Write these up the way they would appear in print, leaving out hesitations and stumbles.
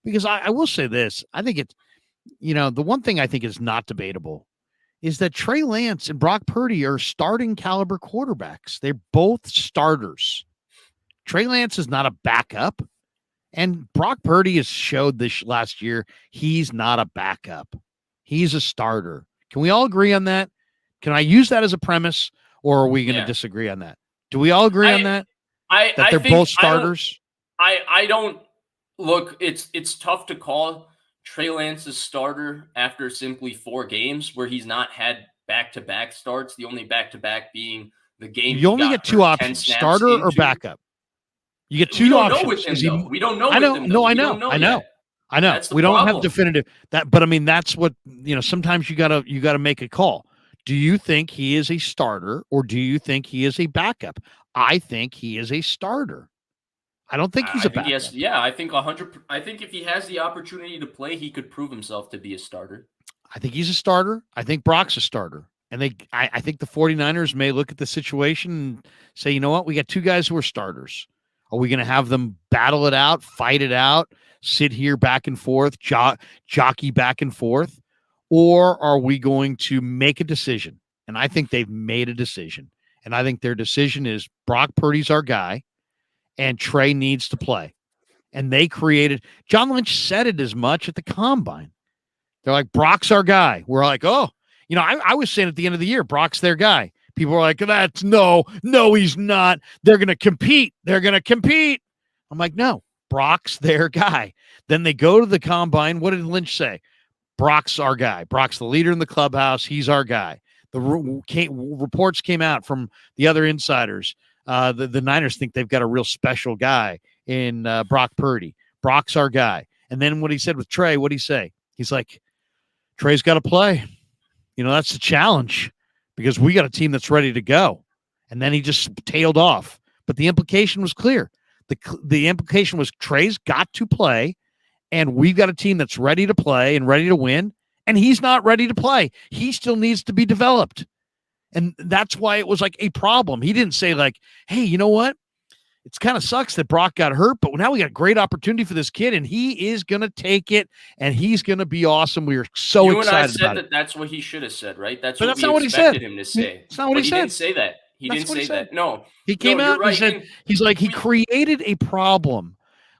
Because I will say this. I think it's, the one thing I think is not debatable is that Trey Lance and Brock Purdy are starting caliber quarterbacks. They're both starters. Trey Lance is not a backup. And Brock Purdy has showed this last year he's not a backup. He's a starter. Can we all agree on that? Can I use that as a premise, or are we going to disagree on that? Do we all agree on that? That they're both starters? I don't look. It's tough to call Trey Lance's starter after simply 4 games where he's not had back-to-back starts. The only back-to-back being the game. You only get 2 options: starter or backup. You get 2 options. With him, we don't know. I know. No, I know. I know. We don't have definitive that, but I mean, that's what, sometimes you gotta make a call. Do you think he is a starter or do you think he is a backup? I think he is a starter. I don't think he's a backup. Yes, yeah, I think 100. I think if he has the opportunity to play, he could prove himself to be a starter. I think he's a starter. I think Brock's a starter. And I think the 49ers may look at the situation and say, you know what? We got 2 guys who are starters. Are we going to have them battle it out, fight it out, sit here back and forth, jockey back and forth? Or are we going to make a decision? And I think they've made a decision. And I think their decision is Brock Purdy's our guy and Trey needs to play. And they created – John Lynch said it as much at the Combine. They're like, Brock's our guy. We're like, oh. I was saying at the end of the year, Brock's their guy. People were like, no, he's not. They're going to compete. I'm like, no, Brock's their guy. Then they go to the Combine. What did Lynch say? Brock's our guy. Brock's the leader in the clubhouse. He's our guy. The reports came out from the other insiders. The Niners think they've got a real special guy in Brock Purdy. Brock's our guy. And then what he said with Trey, what'd he say? He's like, Trey's got to play. That's the challenge because we got a team that's ready to go. And then he just tailed off. But the implication was clear. The implication was Trey's got to play, and we've got a team that's ready to play and ready to win, and he's not ready to play. He still needs to be developed. And that's why it was like a problem. He didn't say like, hey, you know what? It kind of sucks that Brock got hurt, but now we got a great opportunity for this kid, and he is going to take it, and he's going to be awesome. We are so excited about it. That's what he should have said, right? That's not what he said. Him to say. That's not what he said. He didn't say that. He didn't say that. No. He came out and said, he's like, he created a problem.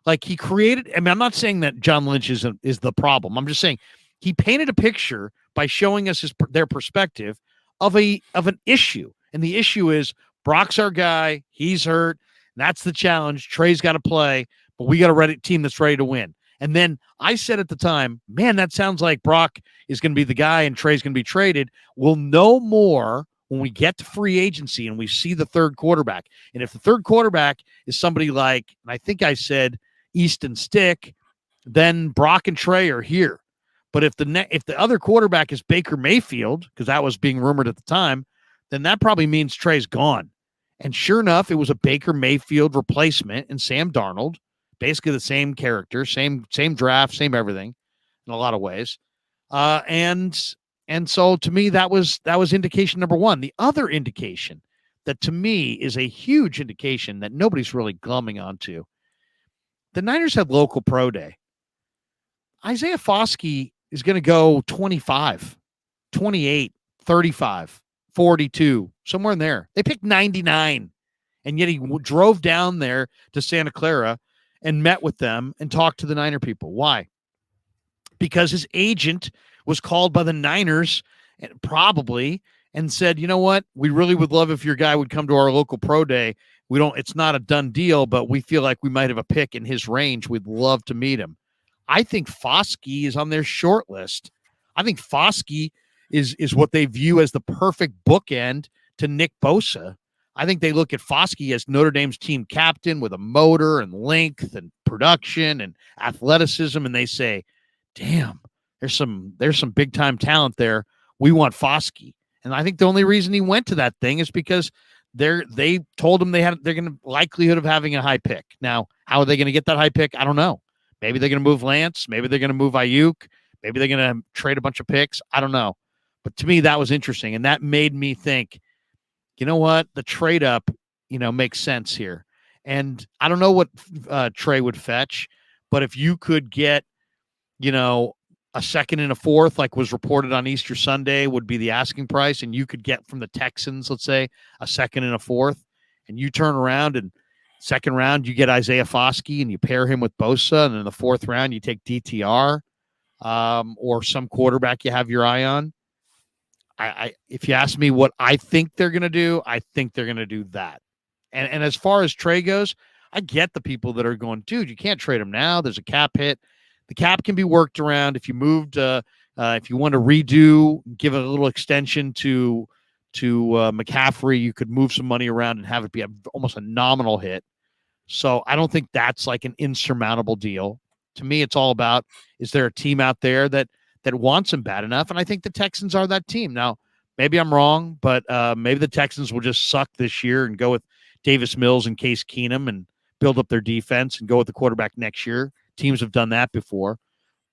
Like he created, I mean, I'm not saying that John Lynch is the problem. I'm just saying he painted a picture by showing us their perspective of an issue. And the issue is Brock's our guy. He's hurt. That's the challenge. Trey's got to play, but we got a team that's ready to win. And then I said at the time, man, that sounds like Brock is going to be the guy and Trey's going to be traded. We'll know more when we get to free agency and we see the third quarterback. And if the third quarterback is somebody like, and I think I said Easton Stick, then Brock and Trey are here. But if the other quarterback is Baker Mayfield, because that was being rumored at the time, then that probably means Trey's gone. And sure enough, it was a Baker Mayfield replacement in Sam Darnold, basically the same character, same draft, same everything in a lot of ways. And so to me, that was indication number one. The other indication that to me is a huge indication that nobody's really glumming onto. The Niners had local pro day. Isaiah Foskey is going to go 25, 28, 35. 42, somewhere in there. They picked 99, and yet he drove down there to Santa Clara and met with them and talked to the Niner people. Why? Because his agent was called by the Niners probably and said, you know what? We really would love if your guy would come to our local pro day. It's not a done deal, but we feel like we might have a pick in his range. We'd love to meet him. I think Foskey is on their short list. I think Foskey is what they view as the perfect bookend to Nick Bosa. I think they look at Foskey as Notre Dame's team captain with a motor and length and production and athleticism, and they say, damn, there's some big time talent there. We want Foskey. And I think the only reason he went to that thing is because they told him they're going to likelihood of having a high pick. Now, how are they going to get that high pick? I don't know. Maybe they're going to move Lance. Maybe they're going to move Ayuk. Maybe they're going to trade a bunch of picks. I don't know. But to me, that was interesting. And that made me think, you know what? The trade up, makes sense here. And I don't know what Trey would fetch, but if you could get a second and a fourth, like was reported on Easter Sunday, would be the asking price, and you could get from the Texans, let's say, a second and a fourth, and you turn around and second round you get Isaiah Foskey and you pair him with Bosa, and in the fourth round you take DTR, or some quarterback you have your eye on. If you ask me what I think they're going to do, I think they're going to do that. And as far as Trey goes, I get the people that are going, dude, you can't trade him now. There's a cap hit. The cap can be worked around. If you moved, if you want to redo, give it a little extension to McCaffrey, you could move some money around and have it be almost a nominal hit. So I don't think that's like an insurmountable deal. To me, it's all about, is there a team out there that wants him bad enough? And I think the Texans are that team. Now, maybe I'm wrong, but maybe the Texans will just suck this year and go with Davis Mills and Case Keenum and build up their defense and go with the quarterback next year. Teams have done that before.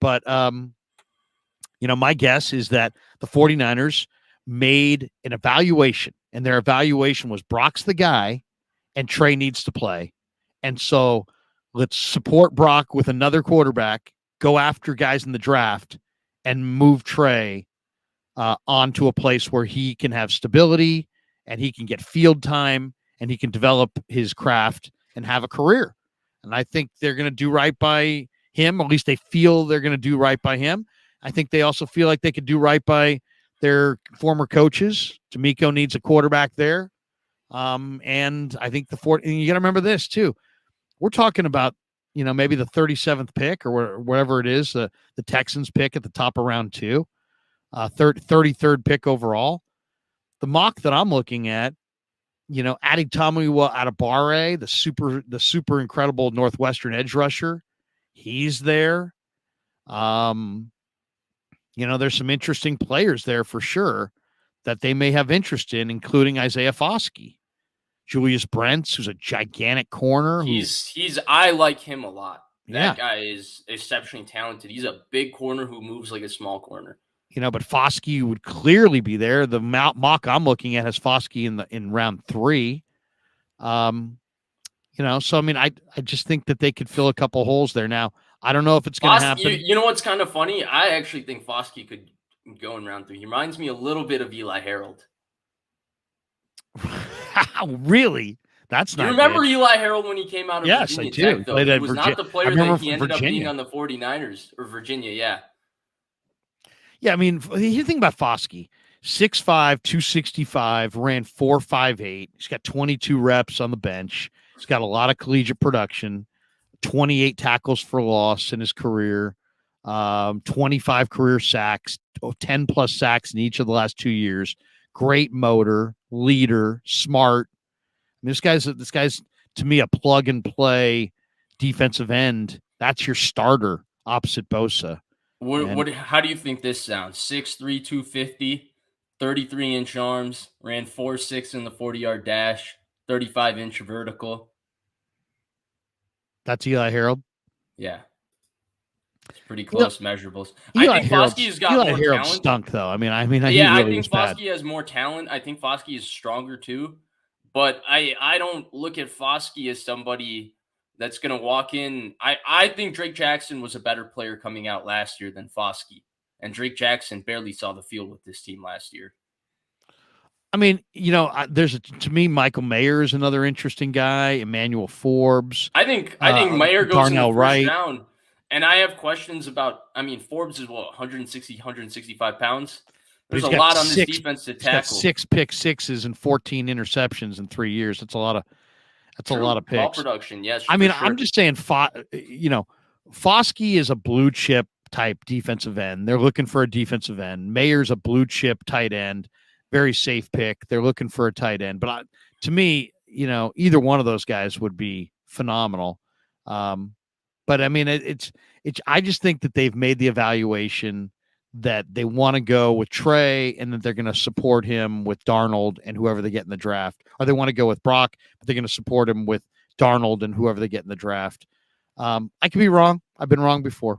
But, my guess is that the 49ers made an evaluation, and their evaluation was Brock's the guy and Trey needs to play. And so let's support Brock with another quarterback, go after guys in the draft, and move Trey onto a place where he can have stability and he can get field time and he can develop his craft and have a career. And I think they're going to do right by him. At least they feel they're going to do right by him. I think they also feel like they could do right by their former coaches. D'Amico needs a quarterback there. And I think and you got to remember this too. We're talking about, maybe the 37th pick or whatever it is, the Texans pick at the top of round 2, 33rd pick overall. The mock that I'm looking at, adding Tamuiwa Adebawore, the super incredible Northwestern edge rusher, he's there. There's some interesting players there for sure that they may have interest in, including Isaiah Foskey. Julius Brents, who's a gigantic corner. I like him a lot. Yeah. That guy is exceptionally talented. He's a big corner who moves like a small corner. But Foskey would clearly be there. The mock I'm looking at has Foskey in round 3. So I mean, I just think that they could fill a couple holes there. Now, I don't know if it's going to happen. You know what's kind of funny? I actually think Foskey could go in round 3. He reminds me a little bit of Eli Harold. Really? That's not. You remember good. Eli Harold when he came out of Yes, Virginia I do. Tech, though? He was not the player that he ended up being on the 49ers or Virginia, yeah. Yeah, I mean, you think about Foskey, 6'5", 265, ran 4.58. He's got 22 reps on the bench. He's got a lot of collegiate production, 28 tackles for loss in his career, 25 career sacks, 10-plus sacks in each of the last 2 years. Great motor, leader, smart. I mean, this guy's to me a plug and play defensive end. That's your starter opposite Bosa. How do you think this sounds? 6'3", 250, 33-inch arms, ran 4.6 in the 40-yard dash, 35-inch vertical. That's Eli Harold? Yeah. It's pretty close measurables. Eli I think Foskey's got Eli more Harold talent. stunk, though. I think Foskey has more talent. I think Foskey is stronger, too. But I don't look at Foskey as somebody that's going to walk in. I think Drake Jackson was a better player coming out last year than Foskey. And Drake Jackson barely saw the field with this team last year. I mean, to me, Michael Mayer is another interesting guy. Emmanuel Forbes. I think Mayer goes Darnell in the first Wright. round. And I have questions about, Forbes is 160, 165 pounds. There's a lot on this defense to tackle. He's got 6 pick sixes and 14 interceptions in 3 years. That's a lot of picks. Ball production, yes. I mean, I'm just saying, Foskey is a blue chip type defensive end. They're looking for a defensive end. Mayer's a blue chip tight end, very safe pick. They're looking for a tight end. But to me, either one of those guys would be phenomenal. But I mean, I just think that they've made the evaluation that they want to go with Trey and that they're going to support him with Darnold and whoever they get in the draft, or they want to go with Brock, but they're going to support him with Darnold and whoever they get in the draft. I could be wrong. I've been wrong before.